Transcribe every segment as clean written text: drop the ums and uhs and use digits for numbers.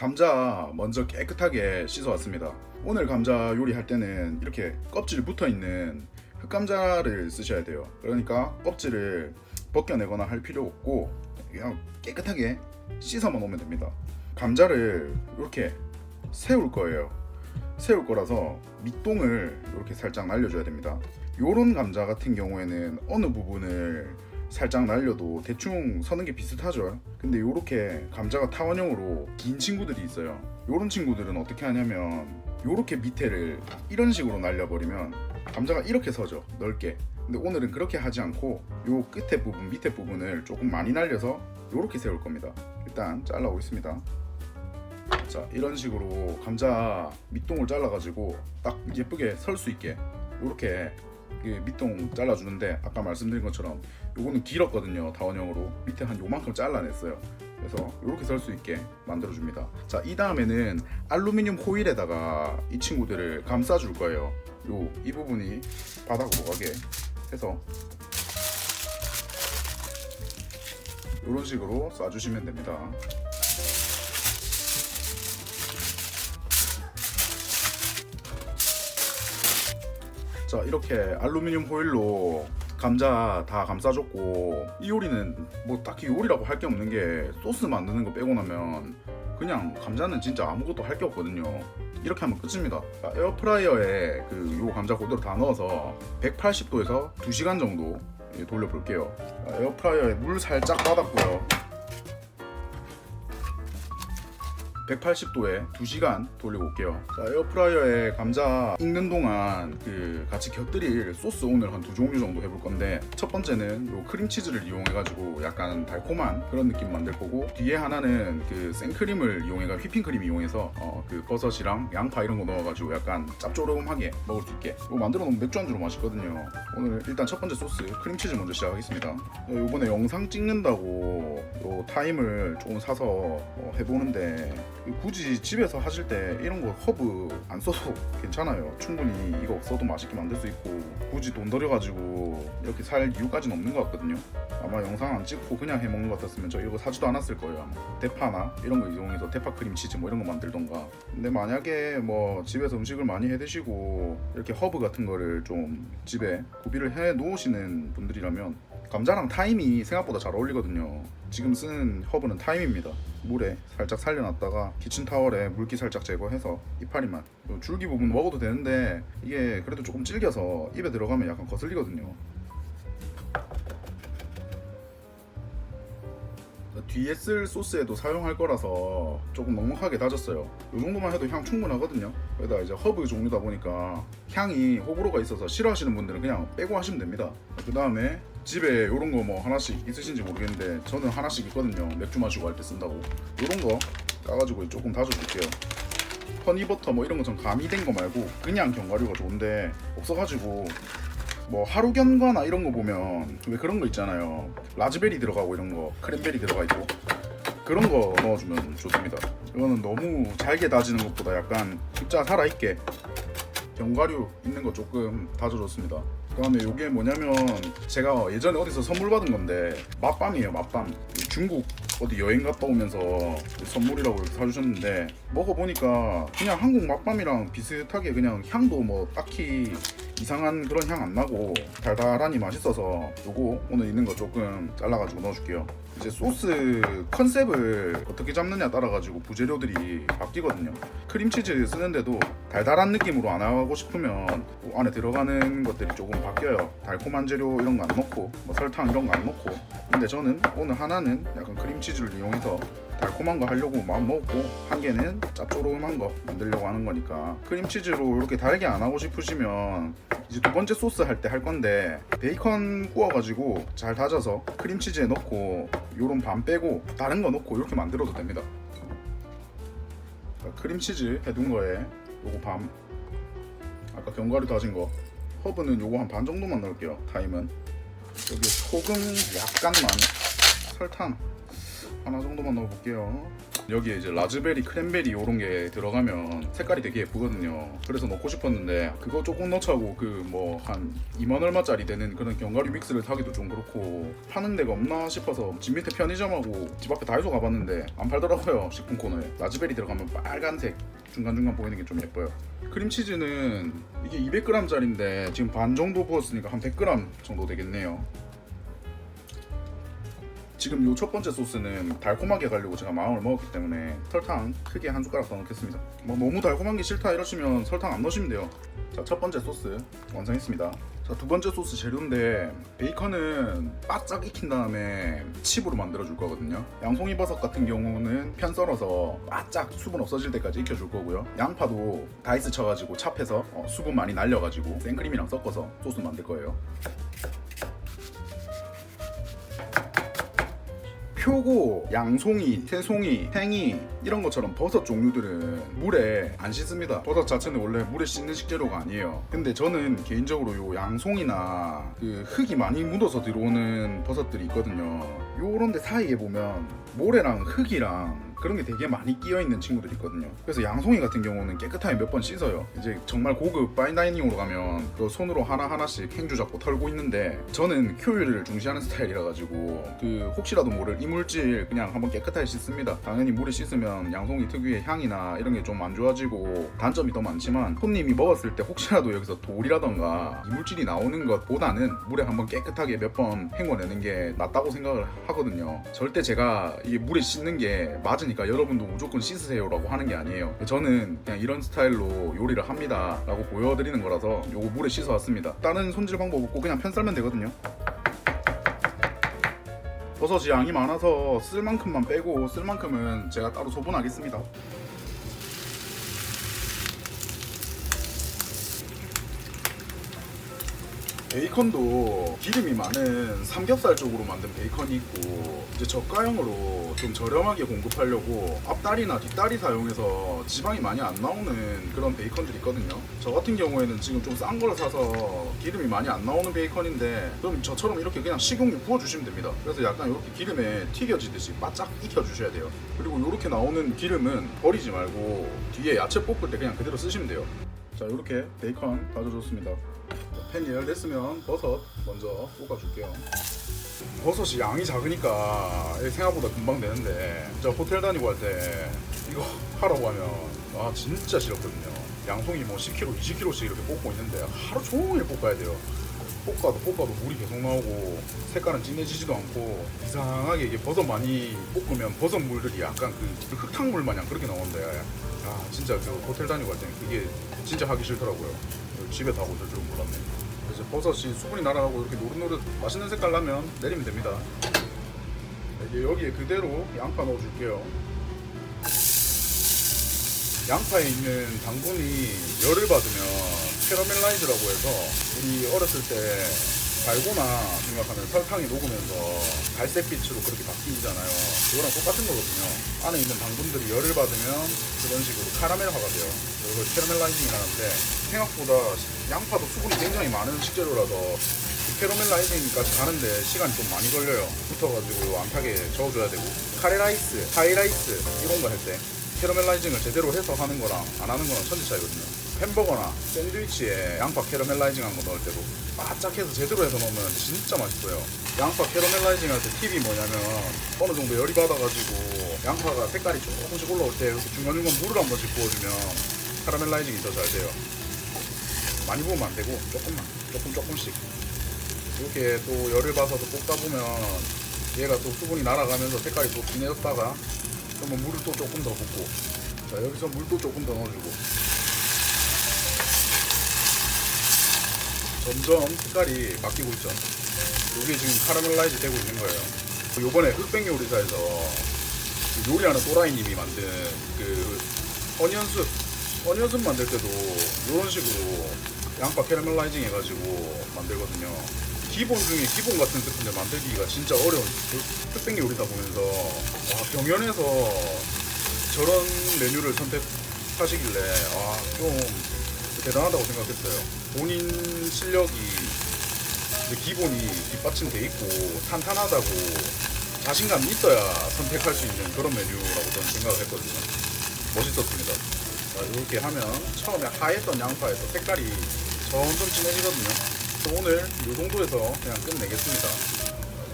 감자 먼저 깨끗하게 씻어왔습니다. 오늘 감자 요리할 때는 이렇게 껍질 붙어있는 흑감자를 쓰셔야 돼요. 그러니까 껍질을 벗겨내거나 할 필요 없고 그냥 깨끗하게 씻어만 오면 됩니다. 감자를 이렇게 세울 거예요. 세울 거라서 밑동을 이렇게 살짝 날려줘야 됩니다. 요런 감자 같은 경우에는 어느 부분을 살짝 날려도 대충 서는 게 비슷하죠. 근데 요렇게 감자가 타원형으로 긴 친구들이 있어요. 요런 친구들은 어떻게 하냐면 요렇게 밑에를 이런 식으로 날려버리면 감자가 이렇게 서죠, 넓게. 근데 오늘은 그렇게 하지 않고 요 끝에 부분, 밑에 부분을 조금 많이 날려서 요렇게 세울 겁니다. 일단 잘라오겠습니다. 자, 이런 식으로 감자 밑동을 잘라가지고 딱 예쁘게 설 수 있게 요렇게 밑동 잘라주는데, 아까 말씀드린 것처럼 요거는 길었거든요. 다원형으로 밑에 한 요만큼 잘라냈어요. 그래서 요렇게 설 수 있게 만들어줍니다. 자, 이 다음에는 알루미늄 호일에다가 이 친구들을 감싸줄 거예요. 이 부분이 바닥으로 가게 해서 요런 식으로 쏴주시면 됩니다. 자, 이렇게 알루미늄 호일로 감자 다 감싸줬고, 이 요리는 뭐 딱히 요리라고 할 게 없는 게 소스 만드는 거 빼고 나면 그냥 감자는 진짜 아무것도 할 게 없거든요. 이렇게 하면 끝입니다. 자, 에어프라이어에 요 감자 그대로 다 넣어서 180도에서 2시간 정도 돌려볼게요. 자, 에어프라이어에 물 살짝 받았고요. 180도에 2시간 돌리고 올게요. 자, 에어프라이어에 감자 익는 동안 같이 곁들일 소스 오늘 한 2종류 정도 해볼 건데, 첫 번째는 요 크림치즈를 이용해가지고 약간 달콤한 그런 느낌 만들 거고, 뒤에 하나는 생크림을 이용해가지고 휘핑크림 이용해서 버섯이랑 양파 이런 거 넣어가지고 약간 짭조름하게 먹을 수 있게 이거 만들어 놓으면 맥주 안주로 맛있거든요. 오늘 일단 첫 번째 소스 크림치즈 먼저 시작하겠습니다. 요번에 영상 찍는다고 요 타임을 조금 사서 해보는데, 굳이 집에서 하실 때 이런 거 허브 안 써도 괜찮아요. 충분히 이거 없어도 맛있게 만들 수 있고, 굳이 돈 들여가지고 이렇게 살 이유까지는 없는 것 같거든요. 아마 영상 안 찍고 그냥 해먹는 것 같았으면 저 이거 사지도 않았을 거예요. 아마 대파나 이런 거 이용해서 대파 크림치즈 뭐 이런 거 만들던가. 근데 만약에 뭐 집에서 음식을 많이 해 드시고 이렇게 허브 같은 거를 좀 집에 구비를 해 놓으시는 분들이라면 감자랑 타임이 생각보다 잘 어울리거든요. 지금 쓰는 허브는 타임입니다. 물에 살짝 살려놨다가 키친타월에 물기 살짝 제거해서 이파리만, 줄기 부분 먹어도 되는데 이게 그래도 조금 질겨서 입에 들어가면 약간 거슬리거든요. 뒤에 쓸 소스에도 사용할 거라서 조금 넉넉하게 다졌어요. 이 정도만 해도 향 충분하거든요. 여기다 이제 허브 종류다 보니까 향이 호불호가 있어서 싫어하시는 분들은 그냥 빼고 하시면 됩니다. 그 다음에 집에 이런 거 뭐 하나씩 있으신지 모르겠는데 저는 하나씩 있거든요. 맥주 마시고 할 때 쓴다고. 이런 거 까가지고 조금 다져줄게요. 허니버터 뭐 이런 거 전 가미된 거 말고 그냥 견과류가 좋은데 없어가지고, 뭐 하루견과나 이런 거 보면 왜 그런 거 있잖아요. 라즈베리 들어가고 이런 거, 크랜베리 들어가 있고 그런 거 넣어주면 좋습니다. 이거는 너무 잘게 다지는 것보다 약간 진짜 살아있게 견과류 있는 거 조금 다져줬습니다. 그 다음에 이게 뭐냐면 제가 예전에 어디서 선물 받은 건데 맛밤이에요. 맛밤. 중국 어디 여행 갔다 오면서 선물이라고 이렇게 사주셨는데, 먹어보니까 그냥 한국 맛밤이랑 비슷하게 그냥 향도 뭐 딱히 이상한 그런 향 안 나고 달달하니 맛있어서 요거 오늘 있는 거 조금 잘라가지고 넣어줄게요. 이제 소스 컨셉을 어떻게 잡느냐 따라가지고 부재료들이 바뀌거든요. 크림치즈 쓰는데도 달달한 느낌으로 안 하고 싶으면 안에 들어가는 것들이 조금 바뀌어요. 달콤한 재료 이런 거 안 넣고 뭐 설탕 이런 거 안 넣고. 근데 저는 오늘 하나는 약간 크림치즈를 이용해서 달콤한 거 하려고 마음 먹고, 한 개는 짭조름한 거 만들려고 하는 거니까 크림치즈로 이렇게 달게 안 하고 싶으시면 이제 두 번째 소스 할 때 할 건데, 베이컨 구워가지고 잘 다져서 크림치즈에 넣고 요런 반 빼고 다른 거 넣고 이렇게 만들어도 됩니다. 크림치즈 해둔 거에 요거 반, 아까 견과류 다진 거, 허브는 요거 한 반 정도만 넣을게요. 타임은 여기 소금 약간만, 설탕 하나 정도만 넣어볼게요. 여기에 이제 라즈베리, 크랜베리 요런 게 들어가면 색깔이 되게 예쁘거든요. 그래서 넣고 싶었는데 그거 조금 넣자고 그 뭐 한 2만 얼마짜리 되는 그런 견과류 믹스를 사기도 좀 그렇고 파는 데가 없나 싶어서 집 밑에 편의점하고 집 앞에 다이소 가봤는데 안 팔더라고요. 식품 코너에 라즈베리 들어가면 빨간색 중간중간 보이는 게 좀 예뻐요. 크림치즈는 이게 200g짜리인데 지금 반 정도 부었으니까 한 100g 정도 되겠네요. 지금 요 첫 번째 소스는 달콤하게 가려고 제가 마음을 먹었기 때문에 설탕 크게 한 숟가락 더 넣겠습니다. 뭐 너무 달콤한 게 싫다 이러시면 설탕 안 넣으시면 돼요. 자, 첫 번째 소스 완성했습니다. 자, 두 번째 소스 재료인데 베이컨은 바짝 익힌 다음에 칩으로 만들어 줄 거거든요. 양송이 버섯 같은 경우는 편 썰어서 바짝 수분 없어질 때까지 익혀 줄 거고요. 양파도 다이스 쳐가지고 찹해서 수분 많이 날려가지고 생크림이랑 섞어서 소스 만들 거예요. 표고, 양송이, 새송이, 팽이 이런 것처럼 버섯 종류들은 물에 안 씻습니다. 버섯 자체는 원래 물에 씻는 식재료가 아니에요. 근데 저는 개인적으로 요 양송이나 그 흙이 많이 묻어서 들어오는 버섯들이 있거든요. 요런 데 사이에 보면 모래랑 흙이랑 그런 게 되게 많이 끼어있는 친구들이 있거든요. 그래서 양송이 같은 경우는 깨끗하게 몇 번 씻어요. 이제 정말 고급 파인다이닝으로 가면 그 손으로 하나하나씩 행주 잡고 털고 있는데 저는 효율을 중시하는 스타일이라 가지고 그 혹시라도 모를 이물질 그냥 한번 깨끗하게 씻습니다. 당연히 물에 씻으면 양송이 특유의 향이나 이런 게 좀 안 좋아지고 단점이 더 많지만 손님이 먹었을 때 혹시라도 여기서 돌이라던가 이물질이 나오는 것보다는 물에 한번 깨끗하게 몇 번 헹궈내는 게 낫다고 생각을 하거든요. 절대 제가 이게 물에 씻는 게 맞으니까 여러분도 무조건 씻으세요라고 하는 게 아니에요. 저는 그냥 이런 스타일로 요리를 합니다 라고 보여드리는 거라서 요거 물에 씻어 왔습니다. 다른 손질 방법 없고 그냥 편 썰면 되거든요. 버섯이 양이 많아서 쓸 만큼만 빼고 쓸 만큼은 제가 따로 소분하겠습니다. 베이컨도 기름이 많은 삼겹살 쪽으로 만든 베이컨이 있고 이제 저가형으로 좀 저렴하게 공급하려고 앞다리나 뒷다리 사용해서 지방이 많이 안 나오는 그런 베이컨들이 있거든요. 저 같은 경우에는 지금 좀 싼 걸 사서 기름이 많이 안 나오는 베이컨인데 그럼 저처럼 이렇게 그냥 식용유 부어주시면 됩니다. 그래서 약간 이렇게 기름에 튀겨지듯이 바짝 익혀주셔야 돼요. 그리고 이렇게 나오는 기름은 버리지 말고 뒤에 야채 볶을 때 그냥 그대로 쓰시면 돼요. 자, 이렇게 베이컨 다져줬습니다. 팬 예열됐으면 버섯 먼저 볶아줄게요. 버섯이 양이 작으니까 생각보다 금방 되는데 진짜 호텔 다니고 할 때 이거 하라고 하면 진짜 싫었거든요. 양송이 뭐 10kg, 20kg씩 이렇게 볶고 있는데 하루 종일 볶아야 돼요. 볶아도 물이 계속 나오고 색깔은 진해지지도 않고 이상하게 이게 버섯 많이 볶으면 버섯 물들이 약간 그 흙탕물 마냥 그렇게 나오는데 진짜 그 호텔 다니고 할 때는 그게 진짜 하기 싫더라고요. 집에 다 오실 줄은 몰랐네. 이제 버섯이 수분이 날아가고 이렇게 노릇노릇 맛있는 색깔 나면 내리면 됩니다. 이제 여기에 그대로 양파 넣어줄게요. 양파에 있는 당분이 열을 받으면 캐러멜라이즈라고 해서 우리 어렸을 때 달고나 생각하면 설탕이 녹으면서 갈색빛으로 그렇게 바뀌잖아요. 그거랑 똑같은 거거든요. 안에 있는 당분들이 열을 받으면 그런 식으로 카라멜화가 돼요. 이걸 캐러멜라이징이라는데 생각보다 양파도 수분이 굉장히 많은 식재료라서 캐러멜라이징까지 가는데 시간이 좀 많이 걸려요. 붙어가지고 안 타게 저어줘야 되고 카레라이스, 하이라이스 이런 거 할 때 캐러멜라이징을 제대로 해서 하는 거랑 안 하는 거랑 천지 차이거든요. 햄버거나 샌드위치에 양파 캐러멜라이징 한 거 넣을 때도 바짝 해서 제대로 해서 넣으면 진짜 맛있어요. 양파 캐러멜라이징 할 때 팁이 뭐냐면 어느 정도 열이 받아가지고 양파가 색깔이 조금씩 올라올 때 이렇게 중간중간 물을 한 번씩 부어주면 캐러멜라이징이 더 잘 돼요. 많이 부으면 안 되고 조금씩 이렇게 또 열을 받아서 볶다 보면 얘가 또 수분이 날아가면서 색깔이 또 진해졌다가 그러면 물을 또 조금 더 붓고 자, 여기서 물도 조금 더 넣어주고 점점 색깔이 바뀌고 있죠. 이게 지금 카라멜라이즈 되고 있는 거예요. 요번에 흑백 요리사에서 요리하는 또라이님이 만든 그 어니언숲 만들 때도 이런 식으로 양파 캐러멜라이징 해가지고 만들거든요. 기본 중에 기본 같은 스프인데 만들기가 진짜 어려운 흑백 요리다 보면서 병연에서 저런 메뉴를 선택하시길래 좀 대단하다고 생각했어요. 본인 실력이 기본이 뒷받침돼 있고 탄탄하다고 자신감이 있어야 선택할 수 있는 그런 메뉴라고 저는 생각을 했거든요. 멋있었습니다. 자, 이렇게 하면 처음에 하였던 양파에서 색깔이 점점 진해지거든요. 그래서 오늘 이 정도에서 그냥 끝내겠습니다.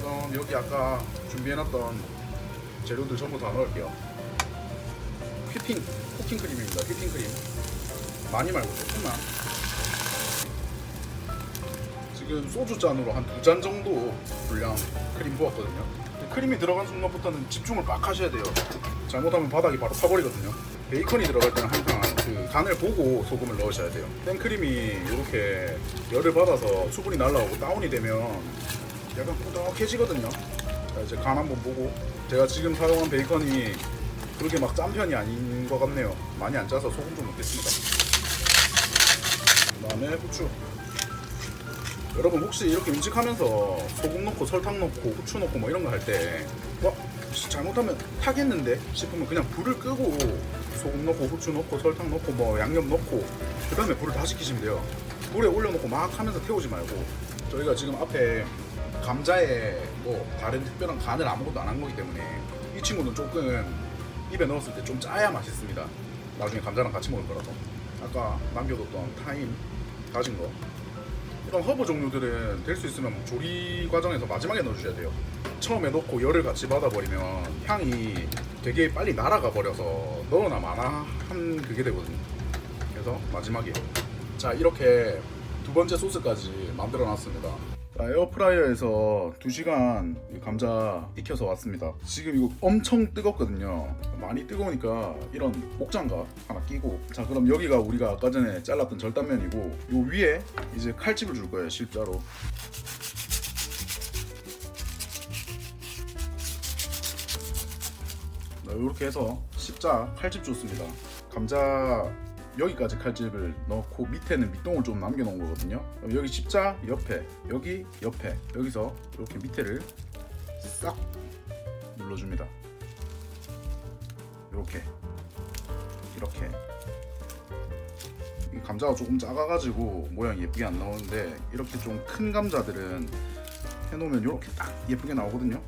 그럼 여기 아까 준비해놨던 재료들 전부 다 넣을게요. 쿠킹 크림입니다. 휘핑 크림 많이 말고 조금만. 지금 소주 잔으로 한 2잔 정도 분량 크림 부었거든요. 크림이 들어간 순간부터는 집중을 빡 하셔야 돼요. 잘못하면 바닥이 바로 타버리거든요. 베이컨이 들어갈 때는 항상 그 간을 보고 소금을 넣으셔야 돼요. 생크림이 이렇게 열을 받아서 수분이 날라오고 다운이 되면 약간 꾸덕해지거든요. 자, 이제 간 한번 보고, 제가 지금 사용한 베이컨이 그렇게 막 짠 편이 아닌 것 같네요. 많이 안 짜서 소금 좀 넣겠습니다. 그 다음에 후추. 여러분 혹시 이렇게 음식하면서 소금 넣고 설탕 넣고 후추 넣고 뭐 이런 거 할 때 와, 잘못하면 타겠는데 싶으면 그냥 불을 끄고 소금 넣고 후추 넣고 설탕 넣고 뭐 양념 넣고 그 다음에 불을 다시 켜시면 돼요. 불에 올려놓고 막 하면서 태우지 말고. 저희가 지금 앞에 감자에 뭐 다른 특별한 간을 아무것도 안 한 거기 때문에 이 친구는 조금 입에 넣었을 때 좀 짜야 맛있습니다. 나중에 감자랑 같이 먹을 거라서. 아까 남겨뒀던 타임 다진 거, 이런 허브 종류들은 될 수 있으면 조리 과정에서 마지막에 넣어주셔야 돼요. 처음에 넣고 열을 같이 받아버리면 향이 되게 빨리 날아가 버려서 넣어나 마나 한 그게 되거든요. 그래서 마지막에. 자, 이렇게 두 번째 소스까지 만들어 놨습니다. 자, 에어프라이어에서 2시간 감자 익혀서 왔습니다. 지금 이거 엄청 뜨겁거든요. 많이 뜨거우니까 이런 목장갑 하나 끼고. 자, 그럼 여기가 우리가 아까 전에 잘랐던 절단면이고, 요 위에 이제 칼집을 줄 거예요. 십자로. 이렇게 해서 십자 칼집 줬습니다. 감자 여기까지 칼집을 넣고 밑에는 밑동을 좀 남겨놓은 거거든요. 여기 십자 옆에, 여기 옆에, 여기서 이렇게 밑에를 싹 눌러줍니다. 이렇게 이 감자가 조금 작아가지고 모양이 예쁘게 안 나오는데, 이렇게 좀 큰 감자들은 해놓으면 이렇게 딱 예쁘게 나오거든요.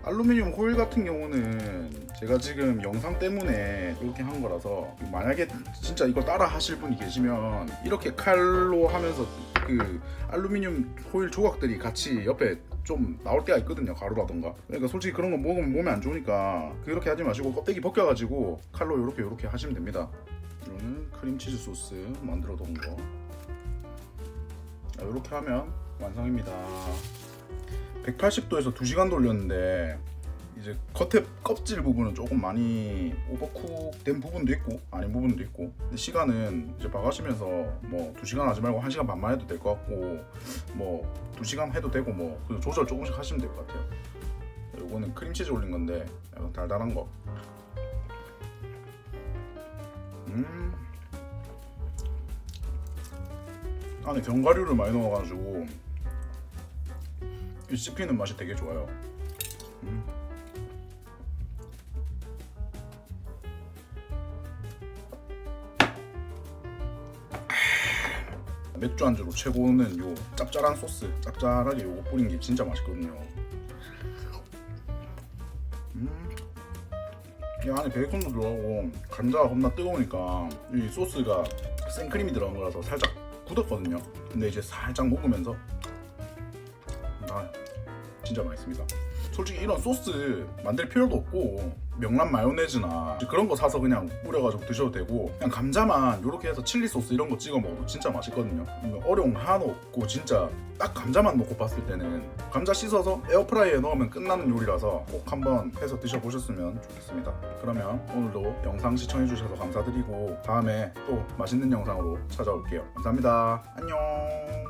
알루미늄 호일 같은 경우는 제가 지금 영상 때문에 이렇게 한 거라서, 만약에 진짜 이걸 따라 하실 분이 계시면 이렇게 칼로 하면서 그 알루미늄 호일 조각들이 같이 옆에 좀 나올 때가 있거든요. 가루라던가. 그러니까 솔직히 그런 거 먹으면 몸에 안 좋으니까 그렇게 하지 마시고 껍데기 벗겨가지고 칼로 이렇게 하시면 됩니다. 이거는 크림치즈 소스 만들어 둔 거. 이렇게 하면 완성입니다. 180도에서 2시간 돌렸는데 이제 겉에 껍질 부분은 조금 많이 오버쿡 된 부분도 있고 아닌 부분도 있고, 근데 시간은 이제 봐가시면서 뭐 2시간 하지 말고 1시간 반만 해도 될 것 같고, 뭐 2시간 해도 되고, 뭐 조절 조금씩 하시면 될 것 같아요. 요거는 크림치즈 올린 건데 약간 달달한 거. 안에 견과류를 많이 넣어가지고 이 씹히는 맛이 되게 좋아요. 맥주 안주로 최고는 요 짭짤한 소스, 짭짤하게 요거 뿌린 게 진짜 맛있거든요. 이 안에 베이컨도 들어가고 감자가 겁나 뜨거우니까 이 소스가 생크림이 들어간 거라서 살짝 굳었거든요. 근데 이제 살짝 먹으면서 진짜 맛있습니다. 솔직히 이런 소스 만들 필요도 없고 명란 마요네즈나 그런 거 사서 그냥 뿌려가지고 드셔도 되고, 그냥 감자만 이렇게 해서 칠리 소스 이런 거 찍어 먹어도 진짜 맛있거든요. 어려운 거 하나도 없고 진짜 딱 감자만 놓고 봤을 때는 감자 씻어서 에어프라이어에 넣으면 끝나는 요리라서 꼭 한번 해서 드셔보셨으면 좋겠습니다. 그러면 오늘도 영상 시청해주셔서 감사드리고 다음에 또 맛있는 영상으로 찾아올게요. 감사합니다. 안녕.